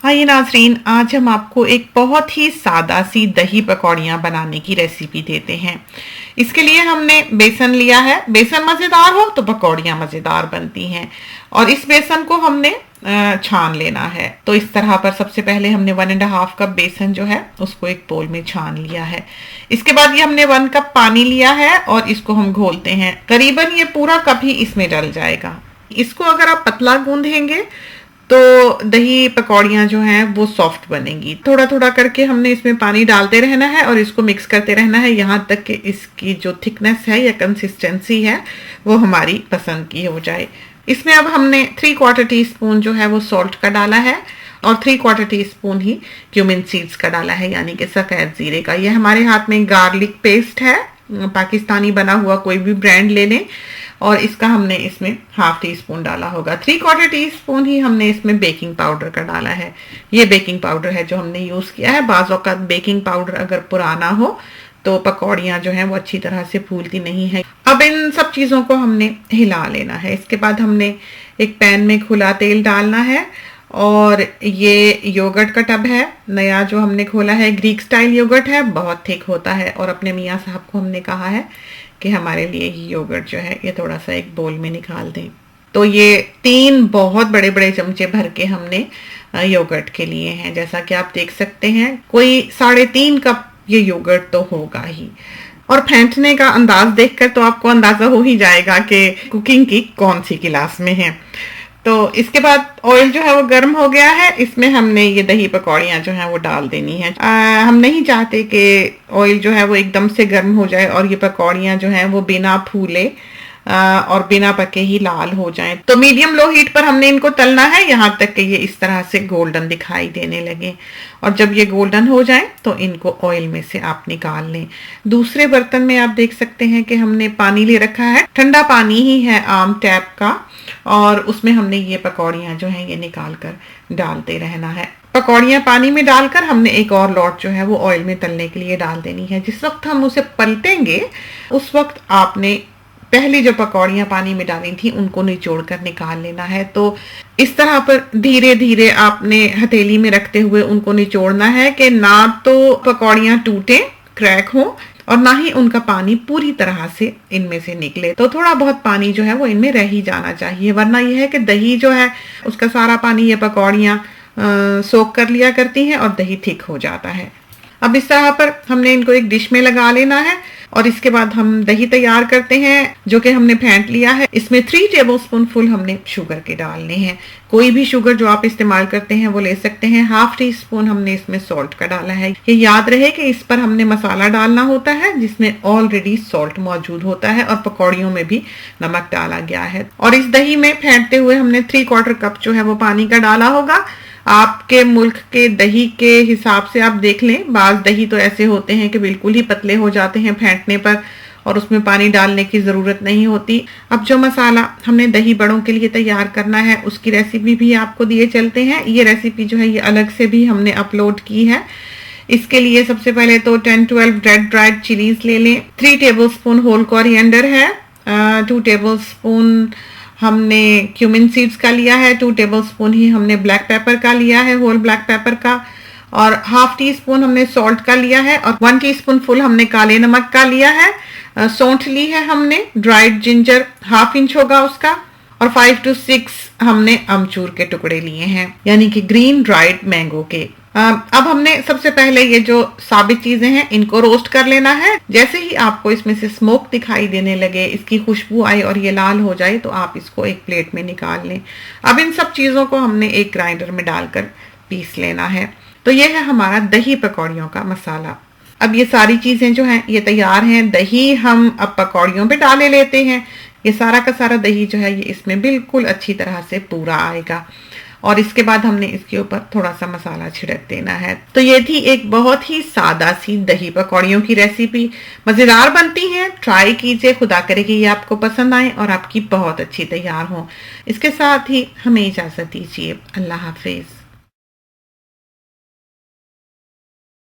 आइए नाज़रीन, आज हम आपको एक बहुत ही सादा सी दही पकौड़ियाँ बनाने की रेसिपी देते हैं। इसके लिए हमने बेसन लिया है। बेसन मज़ेदार हो तो पकौड़ियाँ मज़ेदार बनती हैं। और इस बेसन को हमने छान लेना है। तो इस तरह पर सबसे पहले हमने 1.5 कप बेसन जो है उसको एक बोल में छान लिया है। इसके बाद ये हमने 1 कप पानी लिया है और इसको हम घोलते हैं। करीबन ये पूरा कप ही इसमें डल जाएगा। इसको अगर आप पतला गूंदेंगे तो दही पकौड़ियाँ जो हैं वो सॉफ्ट बनेंगी। थोड़ा थोड़ा करके हमने इसमें पानी डालते रहना है और इसको मिक्स करते रहना है यहाँ तक कि इसकी जो थिकनेस है या कंसिस्टेंसी है वो हमारी पसंद की हो जाए। इसमें अब हमने 3/4 टीस्पून जो है वो सॉल्ट का डाला है और 3/4 टीस्पून ही क्यूमिन सीड्स का डाला है, यानी कि सफ़ेद जीरे का। यह हमारे हाथ में गार्लिक पेस्ट है, पाकिस्तानी बना हुआ कोई भी ब्रांड ले लें। और इसका हमने इसमें 1/2 टीस्पून डाला होगा। 3/4 टीस्पून ही हमने इसमें बेकिंग पाउडर का डाला है। ये बेकिंग पाउडर है जो हमने यूज़ किया है। बाज़ औक़ात बेकिंग पाउडर अगर पुराना हो तो पकौड़ियाँ जो हैं वो अच्छी तरह से फूलती नहीं है। अब इन सब चीज़ों को हमने हिला लेना है। इसके बाद हमने एक पैन में खुला तेल डालना है और ये योगर्ट का टब है नया जो हमने खोला है। ग्रीक स्टाइल योगर्ट है, बहुत थिक होता है। और अपने मियाँ साहब को हमने कहा है कि हमारे लिए ये योगर्ट जो है ये थोड़ा सा एक बोल में निकाल दें। तो ये 3 बहुत बड़े बड़े चमचे भर के हमने योगर्ट के लिए हैं। जैसा कि आप देख सकते हैं कोई 3.5 कप ये योगर्ट तो होगा ही। और फेंटने का अंदाज देखकर तो आपको अंदाजा हो ही जाएगा कि कुकिंग की कौन सी क्लास में है। तो इसके बाद ऑयल जो है वो गर्म हो गया है। इसमें हमने ये दही पकौड़ियाँ जो हैं वो डाल देनी है। हम नहीं चाहते कि ऑयल जो है वो एकदम से गर्म हो जाए और ये पकौड़ियाँ जो हैं वो बिना फूले और बिना पके ही लाल हो जाएं। तो मीडियम लो हीट पर हमने इनको तलना है यहाँ तक कि ये इस तरह से गोल्डन दिखाई देने लगे। और जब ये गोल्डन हो जाएं तो इनको ऑयल में से आप निकाल लें। दूसरे बर्तन में आप देख सकते हैं कि हमने पानी ले रखा है, ठंडा पानी ही है आम टैप का, और उसमें हमने ये पकौड़ियाँ जो हैं ये निकाल कर डालते रहना है। पकौड़ियाँ पानी में डालकर हमने एक और लौट जो है वो ऑयल में तलने के लिए डाल देनी है। जिस वक्त हम उसे पलटेंगे उस वक्त आपने पहली जो पकौड़ियाँ पानी में डाली थी उनको निचोड़ कर निकाल लेना है। तो इस तरह पर धीरे धीरे आपने हथेली में रखते हुए उनको निचोड़ना है कि ना तो पकौड़ियाँ टूटे, क्रैक हो, और ना ही उनका पानी पूरी तरह से इनमें से निकले। तो थोड़ा बहुत पानी जो है वो इनमें रह ही जाना चाहिए, वरना यह है कि दही जो है उसका सारा पानी ये पकौड़ियाँ सोख कर लिया करती हैं और दही थिक हो जाता है। अब इस तरह पर हमने इनको एक डिश में लगा लेना है और इसके बाद हम दही तैयार करते हैं जो कि हमने फेंट लिया है। इसमें 3 टेबलस्पून फुल हमने शुगर के डालने हैं। कोई भी शुगर जो आप इस्तेमाल करते हैं वो ले सकते हैं। 1/2 टीस्पून हमने इसमें सॉल्ट का डाला है। ये याद रहे कि इस पर हमने मसाला डालना होता है जिसमें ऑलरेडी सॉल्ट मौजूद होता है और पकौड़ियों में भी नमक डाला गया है। और इस दही में फेंटते हुए हमने 3/4 कप जो है वो पानी का डाला होगा। आपके मुल्क के दही के हिसाब से आप देख लें। बाज दही तो ऐसे होते हैं कि बिल्कुल ही पतले हो जाते हैं फेंटने पर और उसमें पानी डालने की ज़रूरत नहीं होती। अब जो मसाला हमने दही बड़ों के लिए तैयार करना है उसकी रेसिपी भी आपको दिए चलते हैं। ये रेसिपी जो है ये अलग से भी हमने अपलोड की है। इसके लिए सबसे पहले तो 10-12 रेड ड्राइड चिलीज ले लें। 3 टेबलस्पून होल कोरिएंडर है। 2 टेबलस्पून हमने क्यूमिन सीड्स का लिया है। 2 टेबलस्पून ही हमने ब्लैक पेपर का लिया है, होल ब्लैक पेपर का। और 1/2 टीस्पून हमने सॉल्ट का लिया है और 1 टीस्पून फुल हमने काले नमक का लिया है। सौंठ ली है हमने, ड्राइड जिंजर 1/2 इंच होगा उसका, और 5 to 6 हमने अमचूर के टुकड़े लिए हैं, यानी कि ग्रीन ड्राइड मैंगो के। अब हमने सबसे पहले ये जो साबित चीजें हैं इनको रोस्ट कर लेना है। जैसे ही आपको इसमें से स्मोक दिखाई देने लगे, इसकी खुशबू आए और ये लाल हो जाए तो आप इसको एक प्लेट में निकाल लें। अब इन सब चीजों को हमने एक ग्राइंडर में डालकर पीस लेना है। तो ये है हमारा दही पकौड़ियों का मसाला। अब ये सारी चीजें जो हैं ये तैयार हैं। दही हम अब पकौड़ियों पे डाले लेते हैं। ये सारा का सारा दही जो है ये इसमें बिल्कुल अच्छी तरह से पूरा आएगा और इसके बाद हमने इसके ऊपर थोड़ा सा मसाला छिड़क देना है। तो ये थी एक बहुत ही सादा सी दही पकौड़ियों की रेसिपी। मज़ेदार बनती हैं, ट्राई कीजिए। खुदा करे कि ये आपको पसंद आए और आपकी बहुत अच्छी तैयार हो। इसके साथ ही हमें इजाज़त दीजिए। अल्लाह हाफिज़।